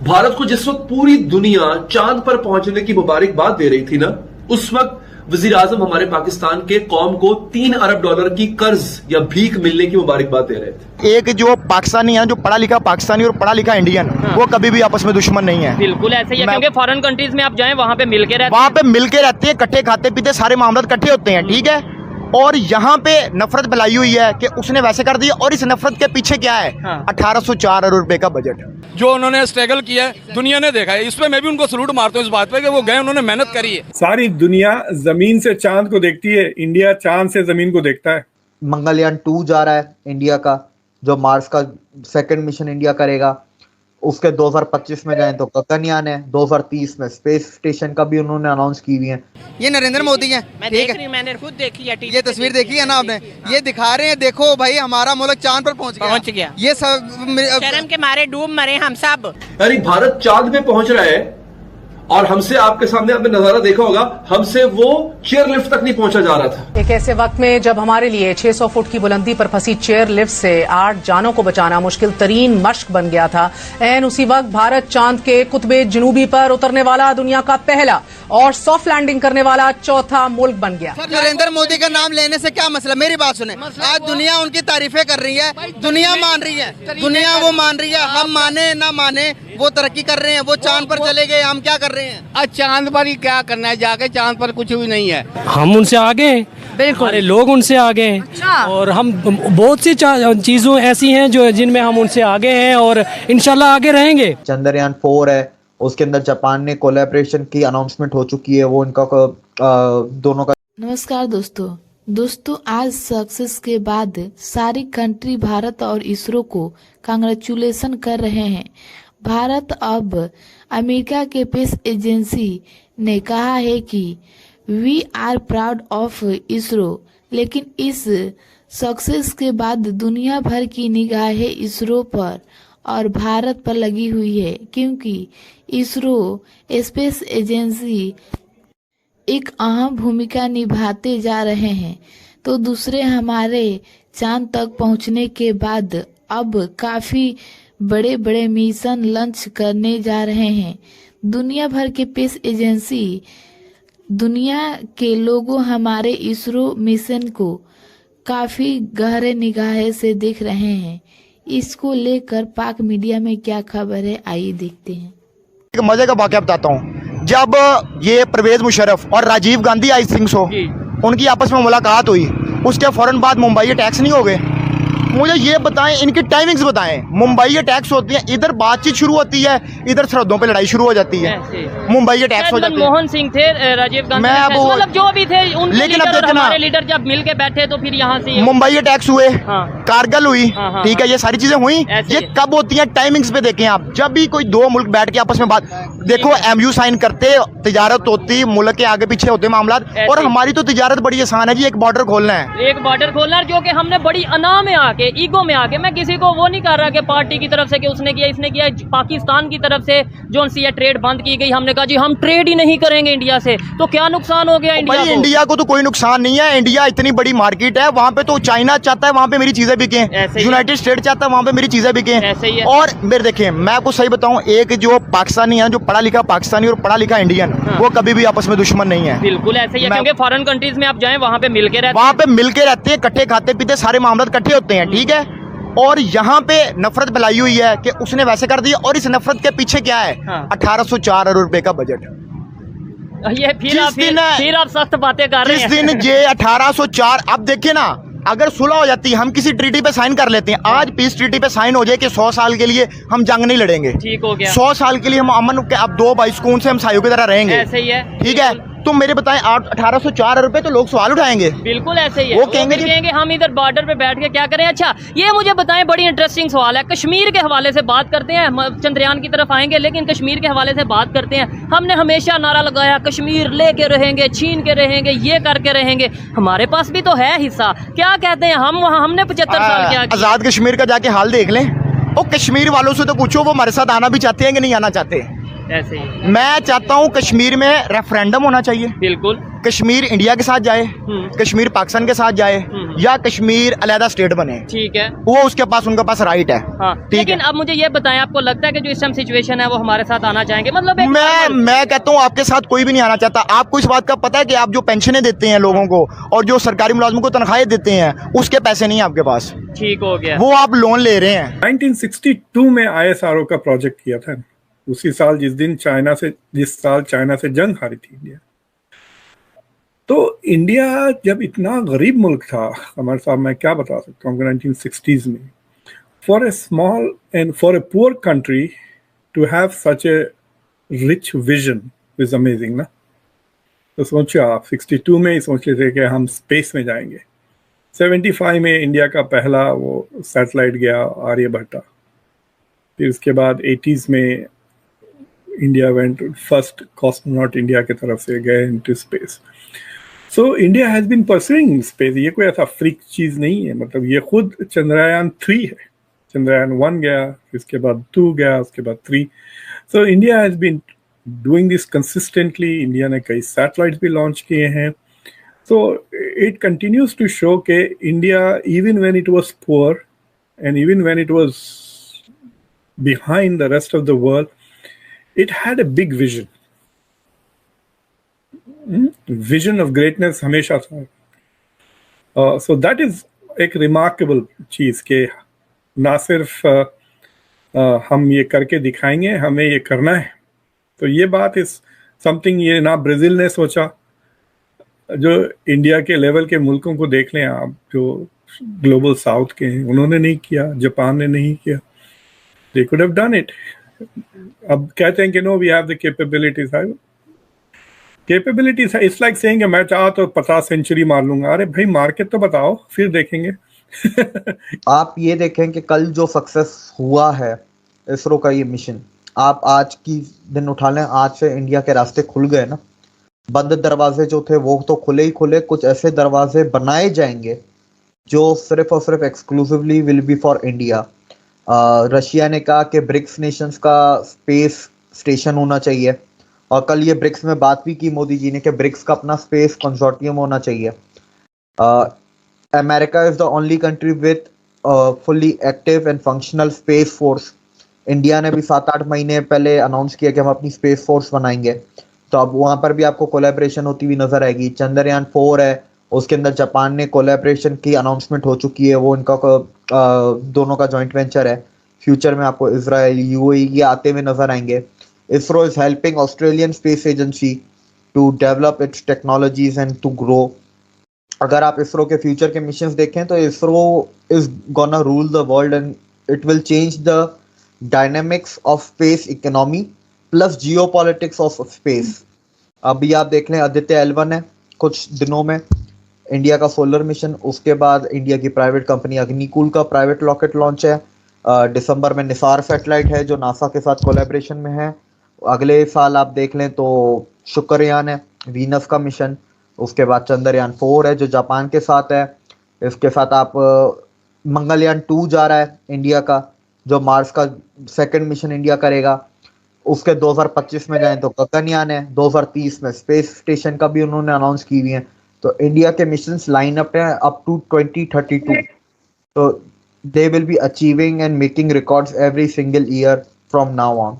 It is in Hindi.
भारत को जिस वक्त पूरी दुनिया चांद पर पहुंचने की मुबारकबाद दे रही थी ना, उस वक्त वजीर आजम हमारे पाकिस्तान के कौम को $3 अरब की कर्ज या भीख मिलने की मुबारकबाद दे रहे थे। एक जो पाकिस्तानी है, जो पढ़ा लिखा पाकिस्तानी और पढ़ा लिखा इंडियन, वो कभी भी आपस में दुश्मन नहीं है। बिल्कुल ऐसे ही है, क्योंकि फॉरेन कंट्रीज में आप जाएं वहाँ पे मिलके रहते हैं, वहाँ पे मिलके रहते हैं, इकट्ठे खाते पीते, सारे मामला इकट्ठे होते हैं, ठीक है। और यहाँ पे नफरत फैलाई हुई है कि उसने वैसे कर दिया, और इस नफरत के पीछे क्या है? 1804 अरब रुपए का बजट जो उन्होंने स्ट्रगल किया है, दुनिया ने देखा है। इस पे मैं भी उनको सलूट मारता हूँ इस बात पे कि वो गए, उन्होंने मेहनत करी है। सारी दुनिया जमीन से चांद को देखती है, इंडिया चांद से जमीन को देखता है। मंगलयान 2 जा रहा है इंडिया का, जो मार्स का सेकंड मिशन इंडिया करेगा। उसके 2025 में गए तो गगनयान है, 2030 में स्पेस स्टेशन का भी उन्होंने अनाउंस की हुई है। ये नरेंद्र मोदी है, ठीक है, मैंने खुद देखी है, ये तस्वीर देखी है ना आपने? ये दिखा रहे हैं, देखो भाई हमारा मुल्क चांद पर पहुंच गया। ये सब शर्म के मारे डूब मरे हम सब। यानी भारत चांद पे पहुंच रहा है और हमसे, आपके सामने आपने नजारा देखा होगा, हमसे वो चेयर लिफ्ट तक नहीं पहुंचा जा रहा था। एक ऐसे वक्त में जब हमारे लिए 600 फुट की बुलंदी पर फंसी चेयर लिफ्ट से 8 जानों को बचाना मुश्किल तरीन मश्क बन गया था, एन उसी वक्त भारत चांद के कुतबे जनूबी पर उतरने वाला दुनिया का पहला और सॉफ्ट लैंडिंग करने वाला चौथा मुल्क बन गया। नरेंद्र मोदी का नाम लेने से क्या मसला? मेरी बात सुने, आज दुनिया उनकी तारीफें कर रही है, दुनिया मान रही है, दुनिया वो मान रही है। हम माने ना माने, वो तरक्की कर रहे हैं, वो चांद पर चले गए, हम क्या कर रहे हैं? आज चांद पर ही क्या करना है, जाके चांद पर कुछ भी नहीं है। हम उनसे आगे हैं, हमारे लोग उनसे आगे हैं। अच्छा। और हम बहुत सी चीज़ों ऐसी हैं जो जिनमें हम उनसे आगे हैं और इंशाल्लाह आगे रहेंगे। चंद्रयान 4 है, उसके अंदर जापान ने कोलैबोरेशन की अनाउंसमेंट हो चुकी है, वो इनका दोनों का। नमस्कार दोस्तों, आज सक्सेस के बाद सारी कंट्री भारत और इसरो को कांग्रेचुलेसन कर रहे हैं। भारत अब अमेरिका के स्पेस एजेंसी ने कहा है कि we are proud of ISRO, लेकिन इस सक्सेस के बाद दुनिया भर की निगाहें इसरो पर और भारत पर लगी हुई है, क्योंकि इसरो स्पेस एजेंसी एक अहम भूमिका निभाते जा रहे हैं। तो दूसरे हमारे चांद तक पहुंचने के बाद अब काफी बड़े बड़े मिशन लॉन्च करने जा रहे हैं। दुनिया भर के स्पेस एजेंसी, दुनिया के लोगों हमारे इसरो मिशन को काफी गहरे निगाहें से देख रहे हैं। इसको लेकर पाक मीडिया में क्या खबर है, आइए देखते हैं। एक मजे का वाकया बताता हूँ। जब ये परवेज मुशर्रफ और Rajiv Gandhi, I think so, उनकी आपस में मुलाकात हुई, उसके फौरन बाद मुंबई अटैक्स नहीं हो गए? मुझे ये बताएं, इनकी टाइमिंग्स बताएं। मुंबई अटैक्स होती है, इधर बातचीत शुरू होती है, इधर सरहदों पे लड़ाई शुरू हो जाती है। मुंबई अटैक्स हो जाती है। मनमोहन सिंह थे, राजीव गांधी, मतलब जो भी थे, लेकिन अब देखना, हमारे लीडर जब मिलके बैठे तो फिर यहाँ से मुंबई अटैक्स हुए, कारगिल हुई, ठीक है, ये सारी चीजें हुई। ये कब होती है? टाइमिंग्स पे देखें आप। जब भी कोई दो मुल्क बैठ के आपस में बात, देखो MU साइन करते, तिजारत होती, मुल्क के आगे पीछे होते मामला। और हमारी तो तिजारत बड़ी आसान है जी, एक बॉर्डर खोलना है, एक बॉर्डर खोलना, जो कि हमने बड़ी अना में आके, ईगो में आके, मैं किसी को वो नहीं कर रहा कि पार्टी की तरफ से कि उसने किया इसने किया, पाकिस्तान की तरफ से जो सी ट्रेड बंद की गई, हमने कहा जी हम ट्रेड ही नहीं करेंगे इंडिया से, तो क्या नुकसान हो गया इंडिया को? इंडिया को तो कोई नुकसान नहीं है। इंडिया इतनी बड़ी मार्केट है, वहाँ पे तो चाइना चाहता है वहाँ पे मेरी चीजें बिके, यूनाइटेड स्टेट चाहता है वहाँ पे मेरी चीजें बिके। और मेरे देखें, मैं आपको सही बताऊं, एक जो पाकिस्तानी है, जो पढ़ा लिखा पाकिस्तानी और पढ़ा लिखा इंडियन, वो कभी भी आपस में दुश्मन नहीं है। बिल्कुल ऐसे ही है, क्योंकि फॉरेन कंट्रीज में आप जाएं वहाँ पे मिलके रहते हैं, वहाँ पे मिलके रहते हैं, इकट्ठे खाते पीते, सारे मामला इकट्ठे होते हैं, ठीक है। और यहाँ पे नफरत फैलाई हुई है कि उसने वैसे कर दिया, और इस नफरत के पीछे क्या है? 1804 अरब रुपए का बजट। ये फिर आप सख्त बातें कर रहे हैं। जिस दिन ये 1804, अब देखिए ना, अगर सुलह हो जाती है, हम किसी ट्रीटी पे साइन कर लेते हैं, आज पीस ट्रीटी पे साइन हो जाए कि 100 साल के लिए हम जंग नहीं लड़ेंगे, ठीक हो गया, 100 साल के लिए हम अमन के, अब 2 भाई सुकून से हम सायों की तरह रहेंगे, ऐसे ही है, ठीक है। तो मेरे बताएं, 1804 रुपए तो लोग सवाल उठाएंगे। बिल्कुल ऐसे ही है, वो कहेंगे हम इधर बॉर्डर पे बैठ के क्या करें। अच्छा, ये मुझे बताएं, बड़ी इंटरेस्टिंग सवाल है, कश्मीर के हवाले से बात करते हैं, चंद्रयान की तरफ आएंगे, लेकिन कश्मीर के हवाले से बात करते हैं। हमने हमेशा नारा लगाया, कश्मीर लेके रहेंगे, छीन के रहेंगे, ये करके रहेंगे। हमारे पास भी तो है हिस्सा, क्या कहते हैं हम वहाँ, हमने 75 साल किया। आजाद कश्मीर का जाके हाल देख लें, वो कश्मीर वालों से तो पूछो, वो हमारे साथ आना भी चाहते हैं कि नहीं आना चाहते। ऐसे ही मैं चाहता हूँ कश्मीर में रेफरेंडम होना चाहिए, बिल्कुल। कश्मीर इंडिया के साथ जाए, कश्मीर पाकिस्तान के साथ जाए, या कश्मीर अलहदा स्टेट बने, ठीक है, वो उसके पास उनके पास राइट है। हाँ, ठीक लेकिन है। अब मुझे ये बताएं, आपको लगता है कि जो इस टाइम सिचुएशन है वो हमारे साथ आना चाहेंगे? मतलब मैं कहता हूँ आपके साथ कोई भी नहीं आना चाहता। आपको इस बात का पता है कि आप जो पेंशनें देते हैं लोगों को और जो सरकारी मुलाजमों को तनख्वाहें देते हैं, उसके पैसे नहीं है आपके पास, ठीक हो गया, वो आप लोन ले रहे हैं। 1962 में ISRO का प्रोजेक्ट किया था, उसी साल जिस साल चाइना से जंग हारी थी इंडिया। तो इंडिया जब इतना गरीब मुल्क था, हमारे साहब, मैं क्या बता सकता हूँ, 1960s में, for a small and for a poor country to have such a rich vision is amazing ना। तो सोचिए आप 62 में ही सोच लेते कि हम स्पेस में जाएंगे। 75 में इंडिया का पहला वो सैटेलाइट गया, आर्यभट्टा। फिर उसके बाद 80s में India went, first cosmonaut India की तरफ से गए into space. So India has been pursuing space. ये कोई ऐसा फ्रीक चीज नहीं है, मतलब ये खुद चंद्रयान 3 है। चंद्रयान 1 गया, इसके बाद 2 गया, उसके बाद 3। So India has been doing this consistently. India ने कई सैटेलाइट्स भी लॉन्च किए हैं। So it continues to show के India, even when it was poor and even when it was behind the rest of the world, it had a big vision. Vision of greatness हमेशा था। So that is एक remarkable चीज के ना सिर्फ हम ये करके दिखाएंगे, हमें ये करना है। तो ये बात इस समथिंग, ये ना ब्राजील ने सोचा, जो इंडिया के लेवल के मुल्कों को देख लें आप, जो ग्लोबल साउथ के हैं, उन्होंने नहीं किया, जापान ने नहीं किया। They could have done it. अब कहते हैं कि no, we have the capabilities. Capabilities, it's like saying मैं चाहा तो 50 सेंचुरी मार लूंगा। अरे भाई, मार के तो बताओ, फिर देखेंगे। आप ये देखें कि कल जो सक्सेस हुआ है इसरो का ये मिशन, आप आज की दिन उठा लें, आज से इंडिया के रास्ते खुल गए ना। बंद दरवाजे जो थे वो तो खुले ही खुले, कुछ ऐसे दरवाजे बनाए जाएंगे जो सिर्फ और सिर्फ exclusively will be for India. Russia ने कहा कि ब्रिक्स नेशंस का स्पेस स्टेशन होना चाहिए, और कल ये ब्रिक्स में बात भी की मोदी जी ने कि ब्रिक्स का अपना स्पेस कंसोर्टियम होना चाहिए। America is the only country with fully active and functional space force. India ने भी 7-8 महीने पहले अनाउंस किया कि हम अपनी स्पेस फोर्स बनाएंगे, तो अब वहाँ पर भी आपको कोलैबोरेशन होती हुई नजर आएगी। चंद्रयान 4 है, उसके अंदर जापान ने कोलैबोरेशन की अनाउंसमेंट हो चुकी है, वो इनका दोनों का जॉइंट वेंचर है। फ्यूचर में आपको इजराइल, UAE ये आते हुए नजर आएंगे। ISRO is helping Australian space agency to develop its technologies and to grow. अगर आप इसरो के फ्यूचर के मिशंस देखें तो ISRO is gonna rule the world and it will change the dynamics of space economy plus geopolitics of space. अभी आप देख लें, आदित्य L1 है कुछ दिनों में, इंडिया का सोलर मिशन। उसके बाद इंडिया की प्राइवेट कंपनी अग्निकुल का प्राइवेट रॉकेट लॉन्च है। दिसंबर में निसार सैटेलाइट है जो नासा के साथ कोलैबोरेशन में है। अगले साल आप देख लें तो शुक्रयान है, वीनस का मिशन। उसके बाद चंद्रयान 4 है जो जापान के साथ है। इसके साथ आप मंगलयान 2 जा रहा है इंडिया का, जो मार्स का सेकंड मिशन इंडिया करेगा। उसके 2025 में जाएं तो गगनयान है, 2030 में स्पेस स्टेशन का भी उन्होंने अनाउंस की हुई है। तो इंडिया के मिशंस लाइन अप है अप टू 2032। तो they will be achieving and making records every single year from now on.